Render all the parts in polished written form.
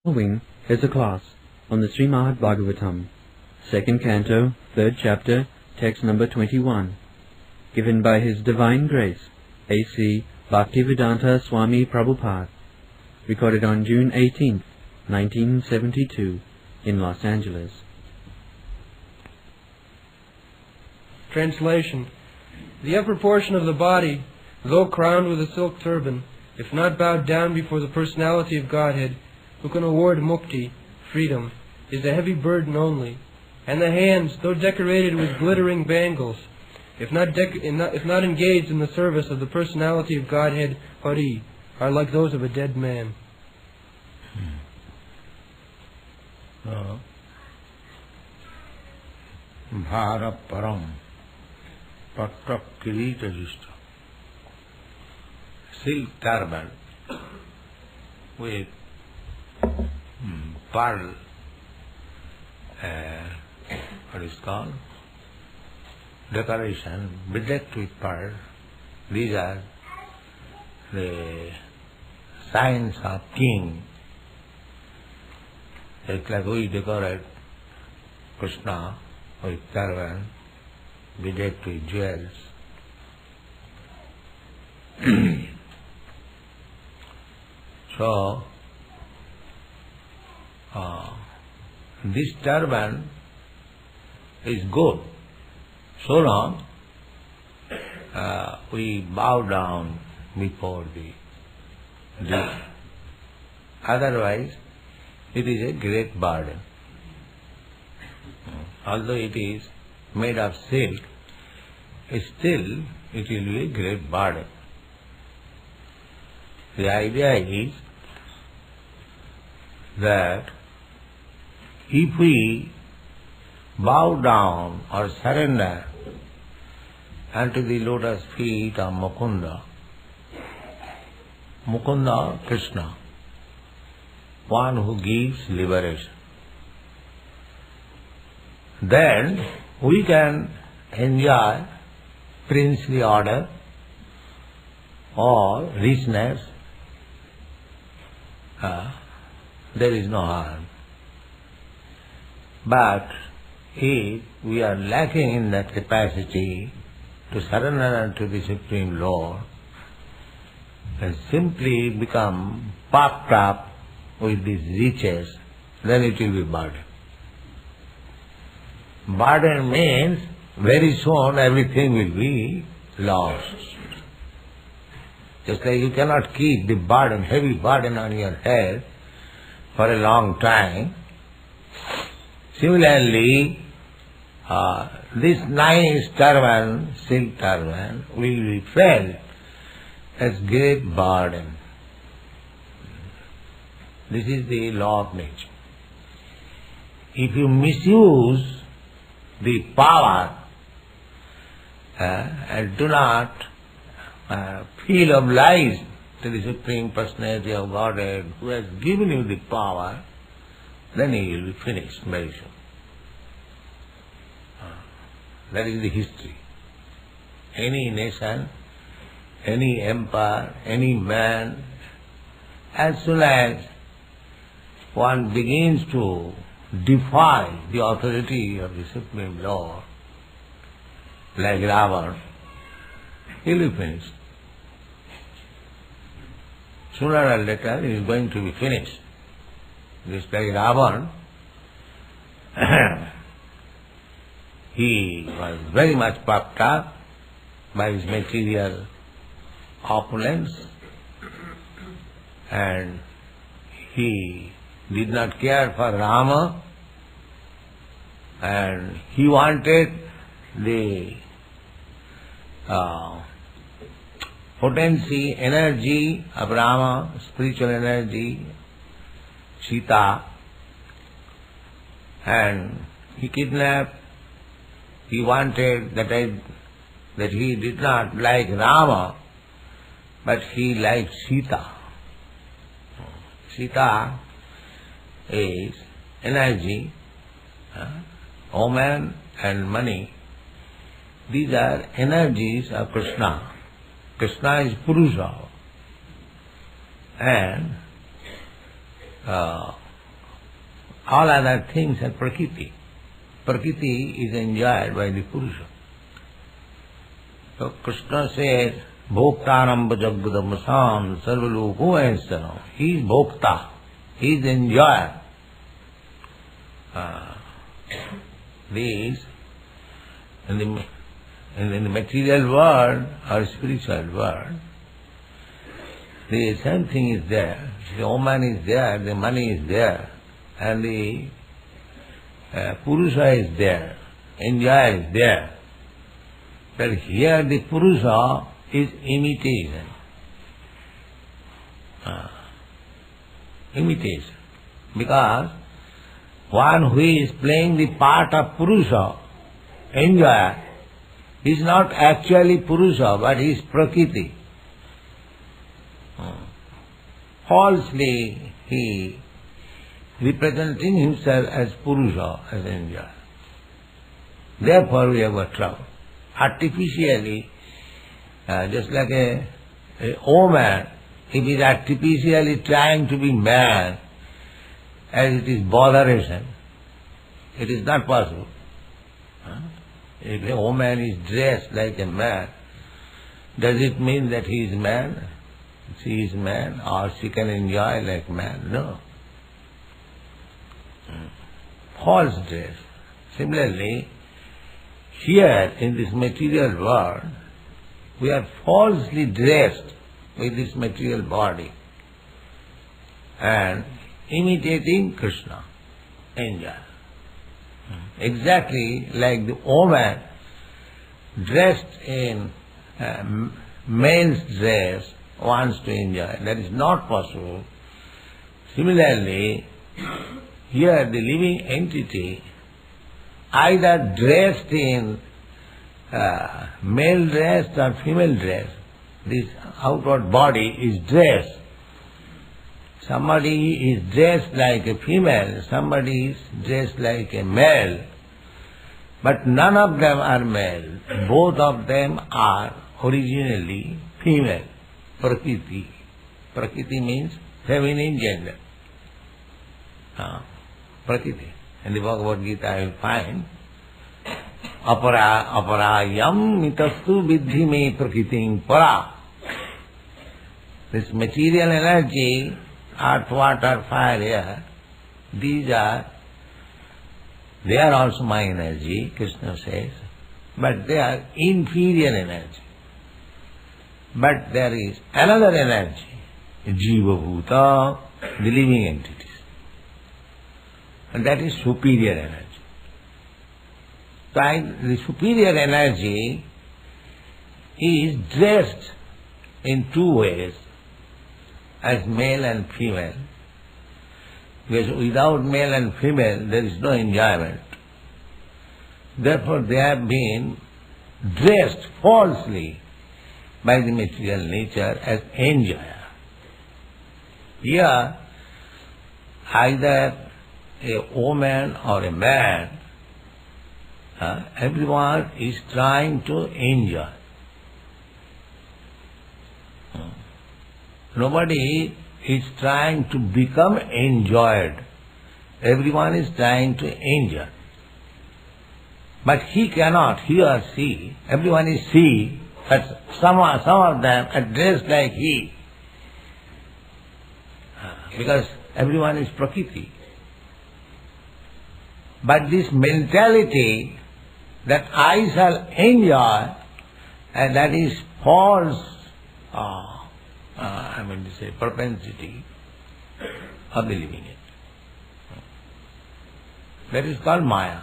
Following is a class on the Srimad Bhagavatam, 2nd Canto, 3rd Chapter, text number 21, given by His Divine Grace, A.C. Bhaktivedanta Swami Prabhupada, recorded on June 18, 1972, in Los Angeles. Translation. The upper portion of the body, though crowned with a silk turban, if not bowed down before the Personality of Godhead, who can award mukti, freedom, is a heavy burden only. And the hands, though decorated with glittering bangles, if not engaged in the service of the Personality of Godhead Hari, are like those of a dead man. Bhara Param Patrak Kirita Jista, silk turban with pearl, what is called, decoration, bedecked with pearl. These are the signs of king. It's like we decorate Krishna with turban, bedecked with jewels. So, this turban is good. So long we bow down before this. Otherwise, it is a great burden. Although it is made of silk, still it will be a great burden. The idea is that if we bow down or surrender unto the lotus feet of Mukunda Krishna, one who gives liberation, then we can enjoy princely order or richness. There is no harm. But if we are lacking in that capacity to surrender unto the Supreme Lord and simply become puffed up with these riches, then it will be burden. Burden means very soon everything will be lost. Just like you cannot keep the burden, heavy burden on your head for a long time. Similarly, this nice turban, silk turban, will be felt as great burden. This is the law of nature. If you misuse the power and do not feel obliged to the Supreme Personality of Godhead who has given you the power, then you will be finished very soon. That is the history. Any nation, any empire, any man, as soon as one begins to defy the authority of the Supreme Lord, like Ravana, he will be finished. Sooner or later he is going to be finished. Just like Ravana, he was very much puffed up by his material opulence, and he did not care for Rama, and he wanted the potency, energy of Rama, spiritual energy, Sita, and he kidnapped. He wanted that he did not like Rama, but he liked Sita. Sita is energy, woman and money. These are energies of Krishna. Krishna is Purusha, and all other things are prakriti. Prakriti is enjoyed by the Purusha. So Krishna says, Bhoktaram Bhajagadamasam Sarvaloko Ahensanam. He is Bhokta. He is enjoyer. These, in the material world or spiritual world, the same thing is there. The woman is there, the money is there, and the Purusha is there, enjoyer is there. But here the Purusha is imitation. Imitation. Because one who is playing the part of Purusha, enjoyer, is not actually Purusha, but he is Prakriti. Falsely he representing himself as Purusha, as enjoyer. Therefore we have got trouble. Artificially, just like a woman, if he is artificially trying to be man, as it is botheration, it is not possible. If a woman is dressed like a man, does it mean that he is man? She is man, or she can enjoy like man? No. False dress. Similarly, here in this material world, we are falsely dressed with this material body and imitating Krishna, enjoy. Exactly like the woman dressed in man's dress wants to enjoy. That is not possible. Similarly, here the living entity either dressed in male dress or female dress, this outward body is dressed. Somebody is dressed like a female, somebody is dressed like a male, but none of them are male. Both of them are originally female. Prakriti. Prakriti means feminine gender. Prakriti. In the Bhagavad Gita I will find aparayam mitastu vidhi me prakritim para. This material energy, earth, water, fire, air, they are also my energy, Krishna says, but they are inferior energy. But there is another energy, Jiva Bhuta, the living entities. And that is superior energy. So the superior energy is dressed in two ways, as male and female. Because without male and female there is no enjoyment. Therefore they have been dressed falsely by the material nature as enjoyer. Here, either a woman or a man, everyone is trying to enjoy. Nobody is trying to become enjoyed. Everyone is trying to enjoy. But he cannot, he or she, everyone is she, but some of them are dressed like he. Because everyone is Prakriti. But this mentality that I shall enjoy, and that is false, propensity of the living entity. That is called Maya.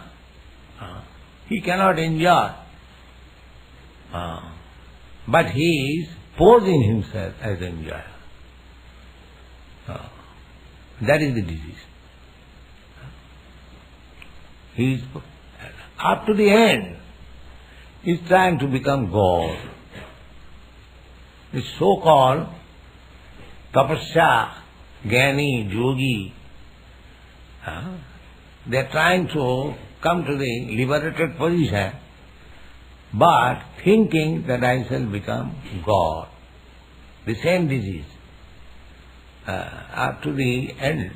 He cannot enjoy. But he is posing himself as enjoyer. That is the disease. He is, up to the end, he is trying to become God. The so-called tapasya, jnani, yogi, they are trying to come to the liberated position, but thinking that I shall become God. The same disease. Up to the end,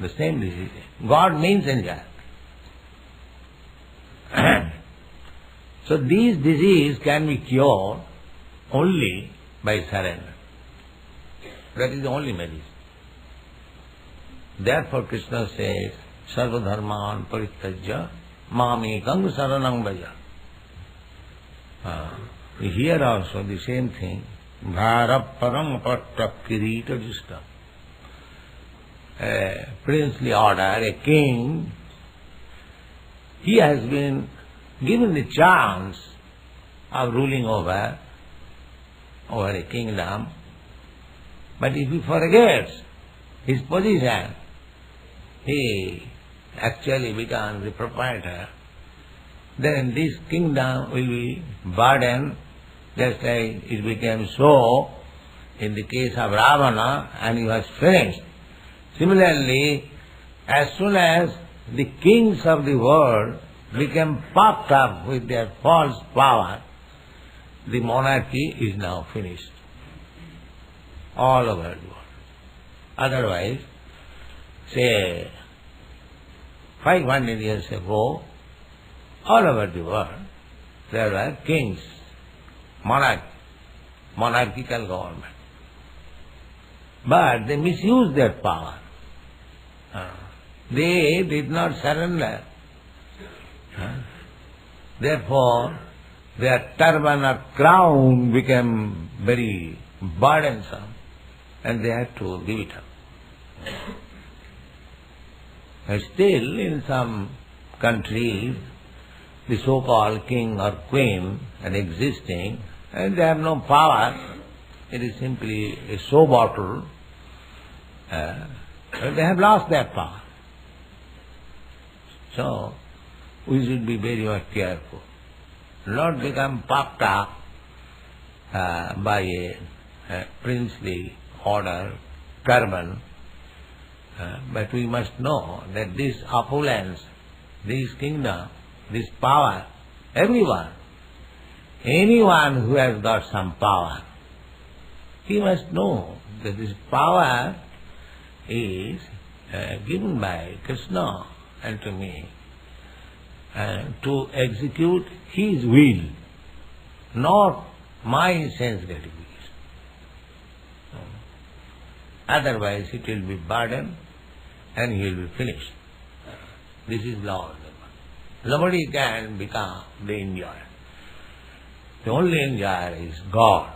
The same disease. God means enjoy. So these diseases can be cured only by surrender. That is the only medicine. Therefore Krishna says, Sarva dharman parityajya mamekam saranam vaja. Here also the same thing. Bharap param patta kirita justa. A princely order, a king, he has been given the chance of ruling over a kingdom, but if he forgets his position, he actually becomes the proprietor, then this kingdom will be burdened, just like it became so in the case of Ravana, and he was finished. Similarly, as soon as the kings of the world became puffed up with their false power, the monarchy is now finished all over the world. Otherwise, say 500 years ago, all over the world, there were kings, monarchical government. But they misused their power. They did not surrender. Therefore, their turban or crown became very burdensome, and they had to give it up. And still, in some countries, the so-called king or queen are existing, and they have no power. It is simply a show bottle. They have lost their power. So, we should be very much careful. Not become puffed up by a princely order, turban, but we must know that this opulence, this kingdom, this power, anyone who has got some power, he must know that this power is given by Krishna and to me to execute his will, not my sense gratification. Otherwise it will be burdened and he will be finished. This is law of the world. Nobody can become the enjoyer. The only enjoyer is God.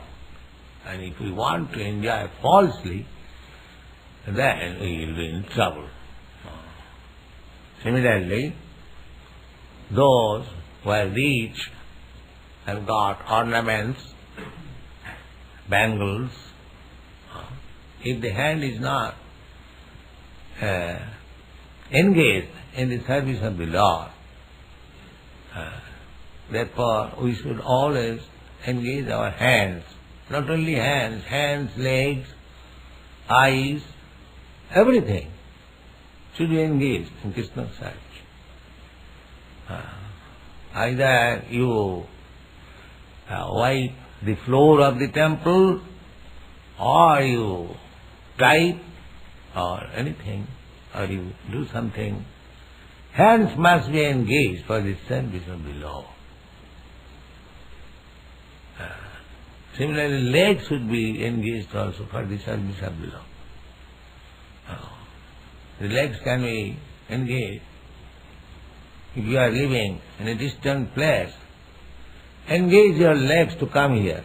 And if we want to enjoy falsely, then we will be in trouble. Similarly, those who are rich have got ornaments, bangles. If the hand is not engaged in the service of the Lord, therefore we should always engage our hands. Not only hands, legs, eyes, everything should be engaged in Krishna's service. Either you wipe the floor of the temple, or you type, or anything, or you do something. Hands must be engaged for the service of the Lord. Similarly, legs should be engaged also for the service of the Lord. The legs can be engaged. If you are living in a distant place, engage your legs to come here.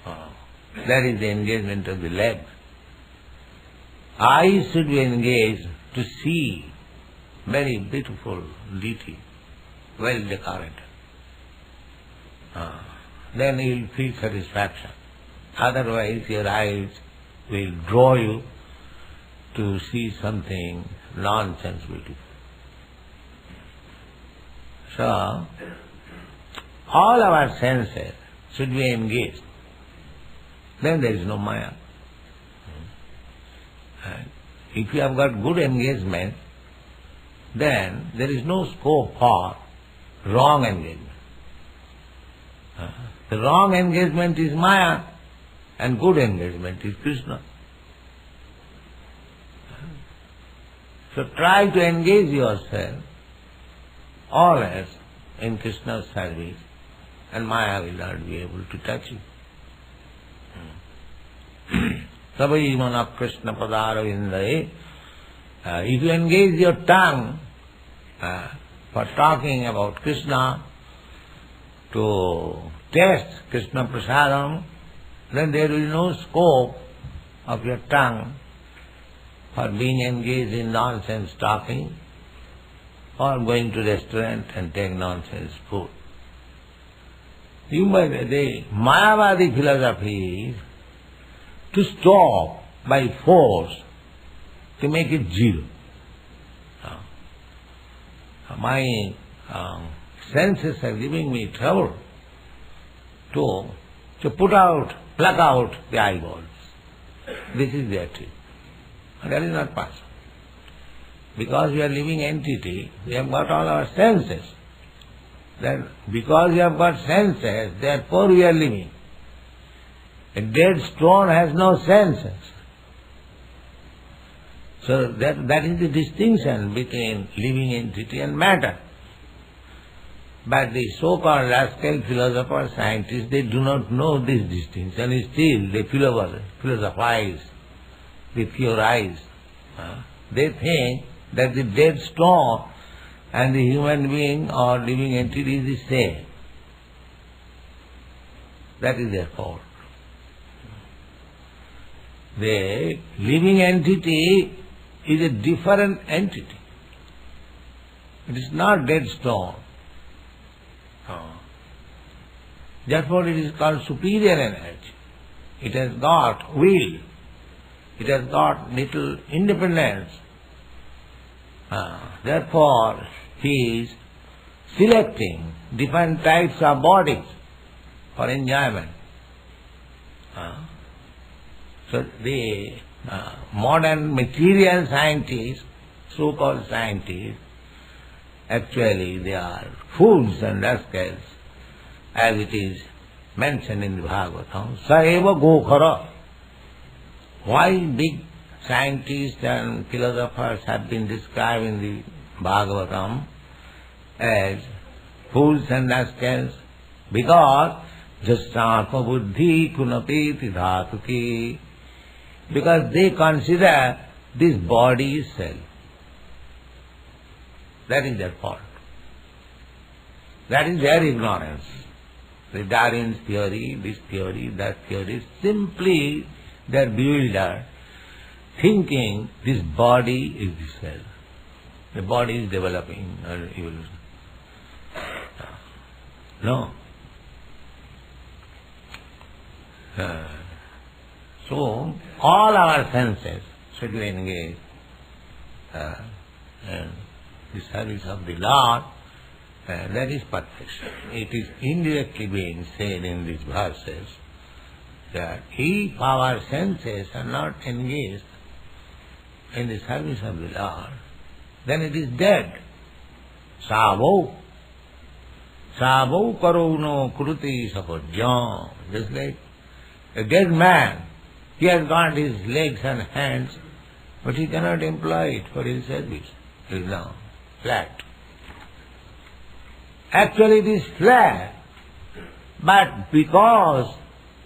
That is the engagement of the legs. Eyes should be engaged to see very beautiful deity, well decorated. Then you will feel satisfaction. Otherwise your eyes will draw you to see something nonsense beautiful. So, all our senses should be engaged. Then there is no Maya. And if you have got good engagement, then there is no scope for wrong engagement. The wrong engagement is Maya, and good engagement is Krishna. So try to engage yourself always in Krishna's service, and Maya will not be able to touch you. Savai mana Krishna padaravindaye. If you engage your tongue for talking about Krishna, to taste Krishna prasadam, then there will be no scope of your tongue for being engaged in nonsense talking or going to restaurant and take nonsense food. The Mayavadi philosophy is to stop by force, to make it zero. My senses are giving me trouble to pluck out the eyeballs. This is their trick. That is not possible. Because we are living entity, we have got all our senses. Then because we have got senses, therefore we are living. A dead stone has no senses. So that is the distinction between living entity and matter. But the so-called rascal philosophers, scientists, they do not know this distinction. Still they philosophize, they theorize. They think that the dead stone and the human being or living entity is the same. That is their fault. The living entity is a different entity. It is not dead stone. Therefore it is called superior energy. It has got will. It has got little independence. Therefore he is selecting different types of bodies for enjoyment. So the modern material scientists, so-called scientists, actually they are fools and rascals, as it is mentioned in the Bhagavatam. Saeva Gokhara. Why big scientists and philosophers have been described in the Bhagavatam as fools and rascals? Because Jasatma Buddhi Kunapeti Dhatuki. Because they consider this body is self. That is their fault. That is their ignorance. The Darwin's theory, this theory, that theory, simply they are bewildered, thinking this body is the self. The body is developing evolution. No. So, all our senses should be engaged in the service of the Lord. That is perfection. It is indirectly being said in these verses that if our senses are not engaged in the service of the Lord, then it is dead. Savo karuno kruti sapajam. Just like a dead man, he has got his legs and hands, but he cannot employ it for his service. He is now flat. Actually it is flat, but because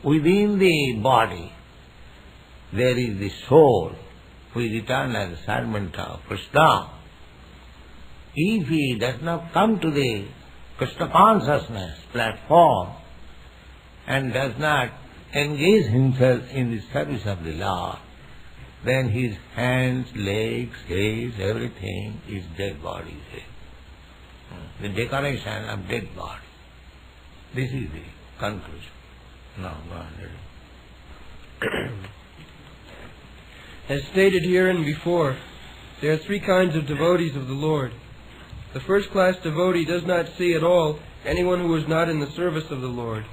within the body there is the soul, we return as a servant of Krishna. If he does not come to the Krishna consciousness platform and does not engage himself in the service of the Lord, then his hands, legs, head, everything is dead body. The decoration of dead body. This is the conclusion. Now go on. As stated here and before, there are three kinds of devotees of the Lord. The first class devotee does not see at all anyone who is not in the service of the Lord.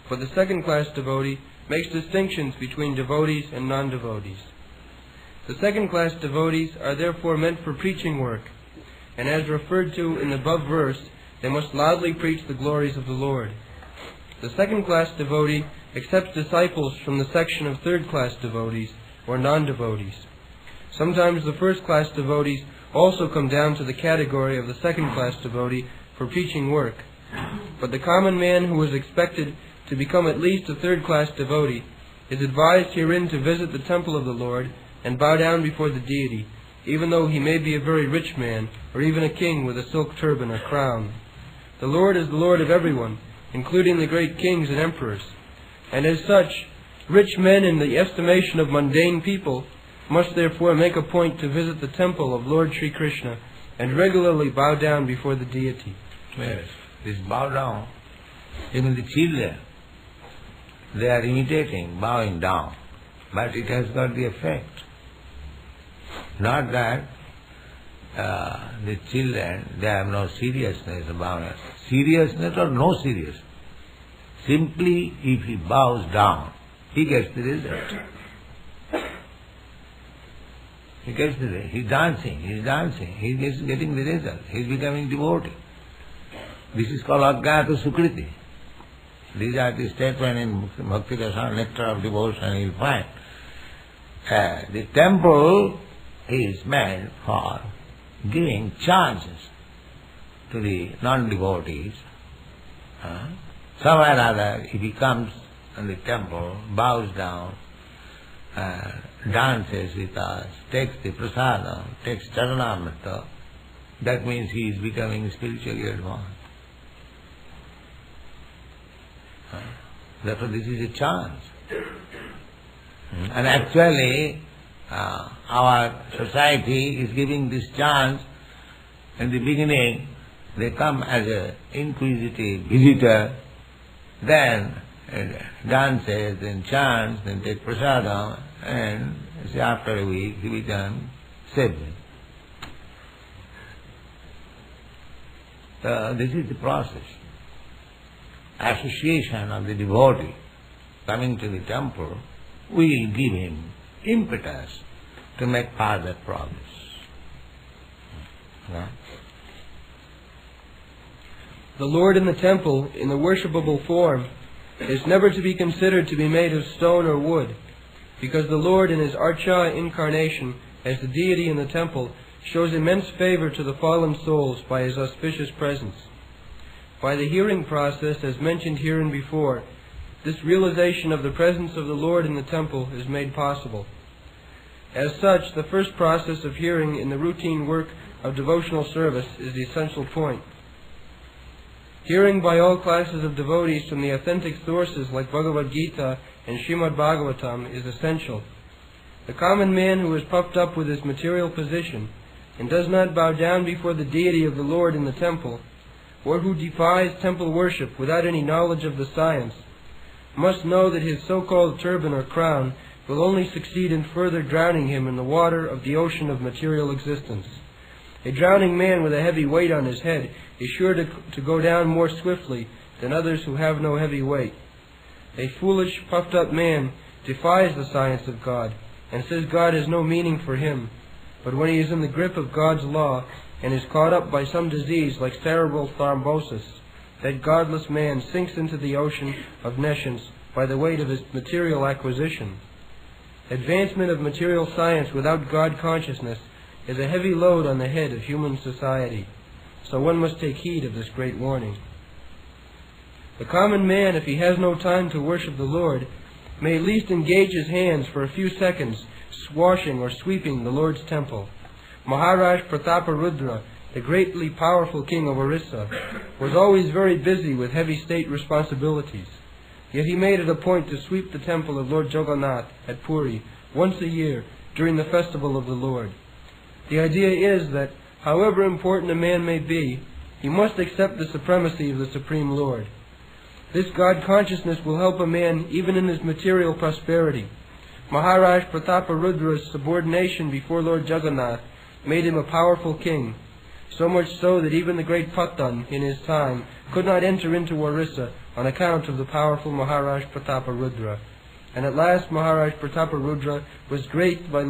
But the second class devotee makes distinctions between devotees and non-devotees. The second class devotees are therefore meant for preaching work, and as referred to in the above verse, they must loudly preach the glories of the Lord. The second class devotee accepts disciples from the section of third class devotees, or non-devotees. Sometimes the first-class devotees also come down to the category of the second-class devotee for preaching work. But the common man who is expected to become at least a third-class devotee is advised herein to visit the temple of the Lord and bow down before the deity, even though he may be a very rich man, or even a king with a silk turban or crown. The Lord is the Lord of everyone, including the great kings and emperors. And as such, rich men in the estimation of mundane people must therefore make a point to visit the temple of Lord Sri Krishna and regularly bow down before the deity. Yes, this bow down, even the children, they are imitating bowing down, but it has got the effect. Not that the children, they have no seriousness about it. Seriousness or no seriousness. Simply if he bows down, he gets the result. He gets the result. He's dancing, he's getting the result. He's becoming devotee. This is called Ajnata Sukriti. These are the statements in Bhakti Rasa, Nectar of Devotion, you'll find. The temple is meant for giving chances to the non-devotees. Somewhere or other, if he comes in the temple, bows down, dances with us, takes the prasadam, takes charanamrita, that means he is becoming spiritually advanced. Therefore this is a chance. And actually, our society is giving this chance. In the beginning, they come as an inquisitive visitor, then dances, then chants, then take prasadam, and after a week he becomes saved. This is the process. Association of the devotee coming to the temple will give him impetus to make further progress. The Lord in the temple, in the worshipable form, is never to be considered to be made of stone or wood, because the Lord in his Archa incarnation as the deity in the temple shows immense favor to the fallen souls by his auspicious presence. By the hearing process, as mentioned herein before, this realization of the presence of the Lord in the temple is made possible. As such, the first process of hearing in the routine work of devotional service is the essential point. Hearing by all classes of devotees from the authentic sources like Bhagavad Gita and Srimad Bhagavatam is essential. The common man who is puffed up with his material position and does not bow down before the deity of the Lord in the temple, or who defies temple worship without any knowledge of the science, must know that his so-called turban or crown will only succeed in further drowning him in the water of the ocean of material existence. A drowning man with a heavy weight on his head is sure to go down more swiftly than others who have no heavy weight. A foolish, puffed-up man defies the science of God and says God has no meaning for him, but when he is in the grip of God's law and is caught up by some disease like cerebral thrombosis, that godless man sinks into the ocean of nescience by the weight of his material acquisition. Advancement of material science without God consciousness is a heavy load on the head of human society, so one must take heed of this great warning. The common man, if he has no time to worship the Lord, may at least engage his hands for a few seconds swashing or sweeping the Lord's temple. Maharaj Prataparudra, the greatly powerful king of Orissa, was always very busy with heavy state responsibilities. Yet he made it a point to sweep the temple of Lord Jagannath at Puri once a year during the festival of the Lord. The idea is that, however important a man may be, he must accept the supremacy of the Supreme Lord. This God consciousness will help a man even in his material prosperity. Maharaj Prataparudra's subordination before Lord Jagannath made him a powerful king, so much so that even the great Patan in his time could not enter into Orissa on account of the powerful Maharaj Prataparudra. And at last Maharaj Prataparudra was graced by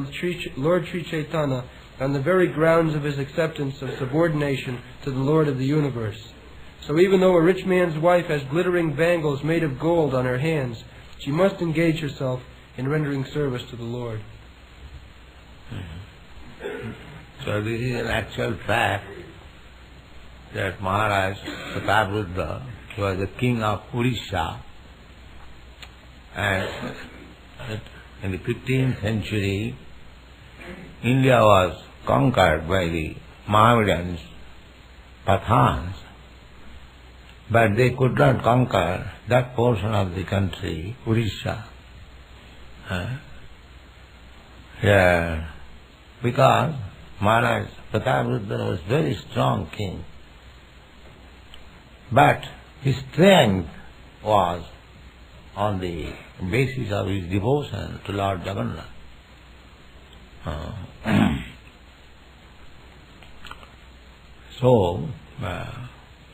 Lord Sri Chaitanya on the very grounds of his acceptance of subordination to the Lord of the universe. So even though a rich man's wife has glittering bangles made of gold on her hands, she must engage herself in rendering service to the Lord. So this is an actual fact that Maharaj Pratapruddha, he was the king of Odisha, and in the 15th century India was conquered by the Mohammedans, Pathans, but they could not conquer that portion of the country, Odisha. Yeah, because Maharaj Pratapruddha was very strong king, but his strength was on the basis of his devotion to Lord Jagannath. So,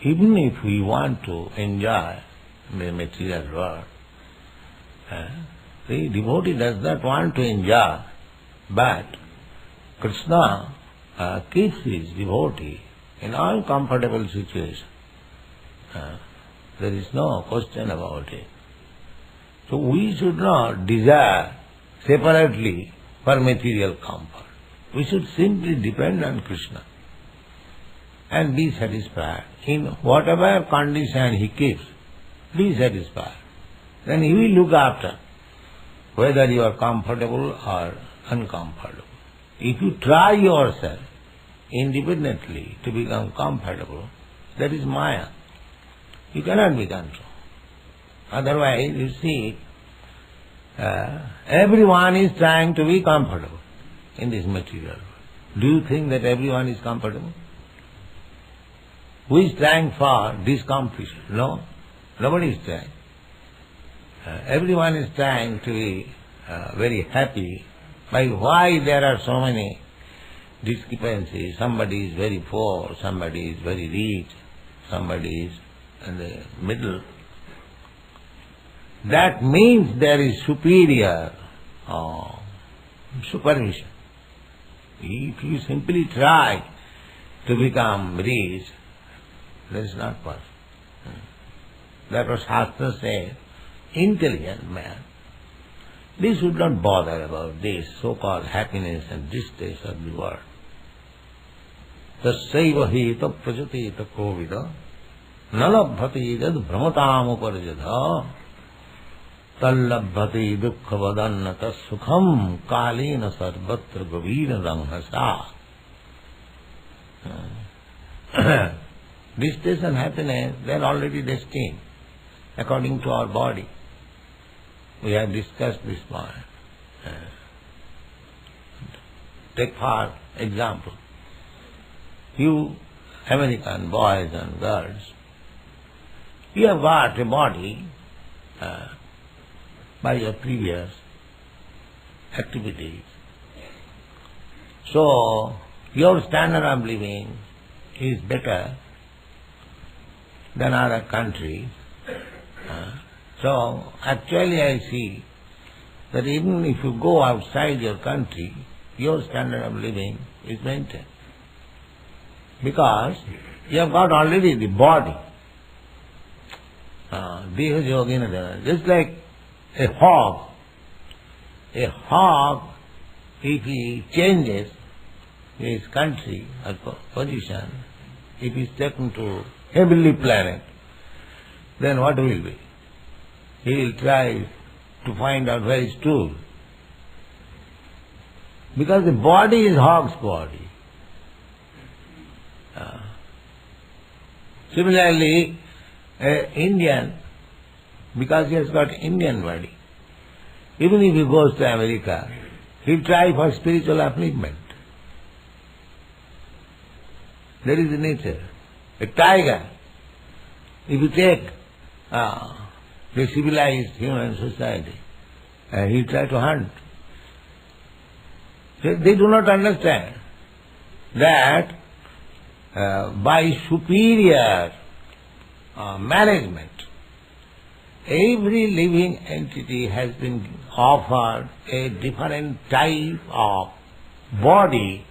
even if we want to enjoy the material world, the devotee does not want to enjoy, but Krishna keeps his devotee in all comfortable situations. There is no question about it. So we should not desire separately for material comfort. We should simply depend on Krishna and be satisfied. In whatever condition he keeps, be satisfied. Then he will look after whether you are comfortable or uncomfortable. If you try yourself independently to become comfortable, that is Maya. You cannot be controlled. Otherwise, you see, everyone is trying to be comfortable in this material world. Do you think that everyone is comfortable? Who is trying for discomfort? No, nobody is trying. Everyone is trying to be very happy. By why there are so many discrepancies? Somebody is very poor, somebody is very rich, somebody is in the middle. That means there is superior supervision. If you simply try to become rich, that is not possible. That was Shastra says, intelligent man, they should not bother about this so-called happiness and distress of the world. Tassaiva hi ta prajati ta kovida nalabhati jad brahmatam uparjadha tallabhati dukkha vadannata sukham kalena sarvatra gavina ranghasa. Distress and happiness, they are already destined according to our body. We have discussed this point. Take for example, you American boys and girls, you have got a body by your previous activities. So, your standard of living is better than other countries. So, actually I see that even if you go outside your country, your standard of living is maintained. Because you have got already the body. Just like a hog. A hog, if he changes his country or position, if he is taken to heavenly planet, then what will be? He will try to find out where he stood. Because the body is hog's body. Similarly, an Indian, because he has got Indian body, even if he goes to America, he will try for spiritual upliftment. That is the nature. A tiger, if you take the civilized human society, he will try to hunt. They do not understand that by superior management, every living entity has been offered a different type of body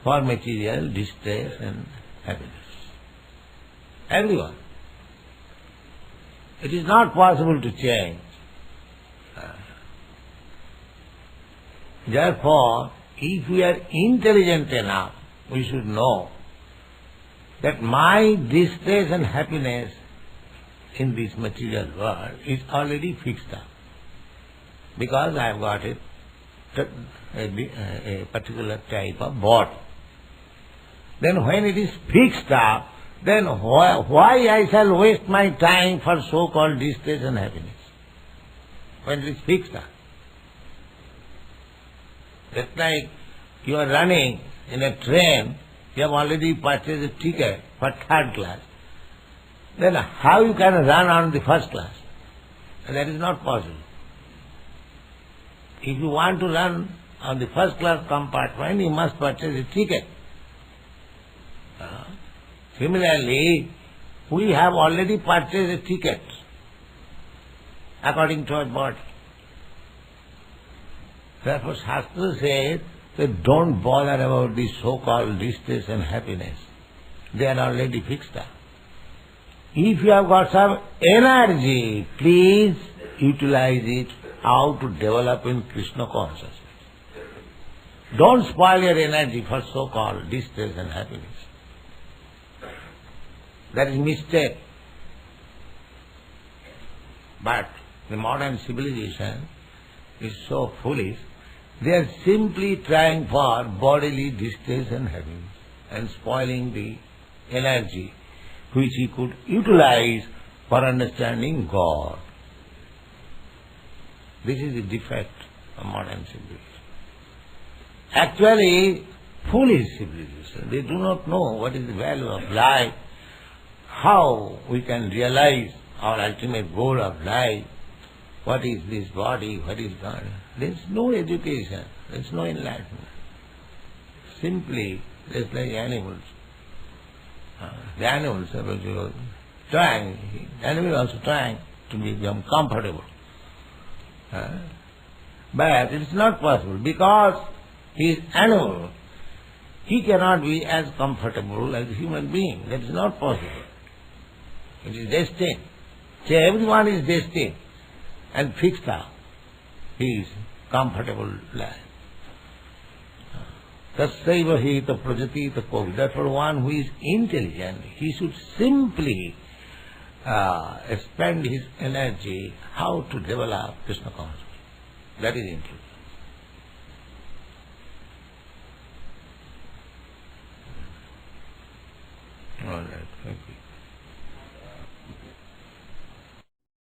for material distress and happiness. Everyone. It is not possible to change. Therefore, if we are intelligent enough we should know that my distress and happiness in this material world is already fixed up. Because I have got a particular type of body. Then when it is fixed up, then why I shall waste my time for so-called distress and happiness? When it is fixed up. Just like you are running in a train, you have already purchased a ticket for third class. Then how you can run on the first class? That is not possible. If you want to run on the first class compartment, you must purchase a ticket. Similarly, we have already purchased a ticket according to our body. Therefore, Shastra says that don't bother about the so-called distress and happiness. They are already fixed up. If you have got some energy, please utilize it how to develop in Krishna consciousness. Don't spoil your energy for so-called distress and happiness. That is mistake. But the modern civilization is so foolish, they are simply trying for bodily distress and happiness and spoiling the energy which he could utilize for understanding God. This is the defect of modern civilization. Actually, foolish civilization. They do not know what is the value of life, how we can realize our ultimate goal of life, what is this body, what is God. There is no education, there is no enlightenment. Simply, just like animals. The animals are trying, the animal also trying to become comfortable. But it is not possible because he is animal. He cannot be as comfortable as a human being. That is not possible. It is destined. So everyone is destined and fixed up his comfortable life. Tassaiva hita prajatita kovi. Therefore one who is intelligent, he should simply spend his energy how to develop Krishna consciousness. That is intelligence. All right, thank you.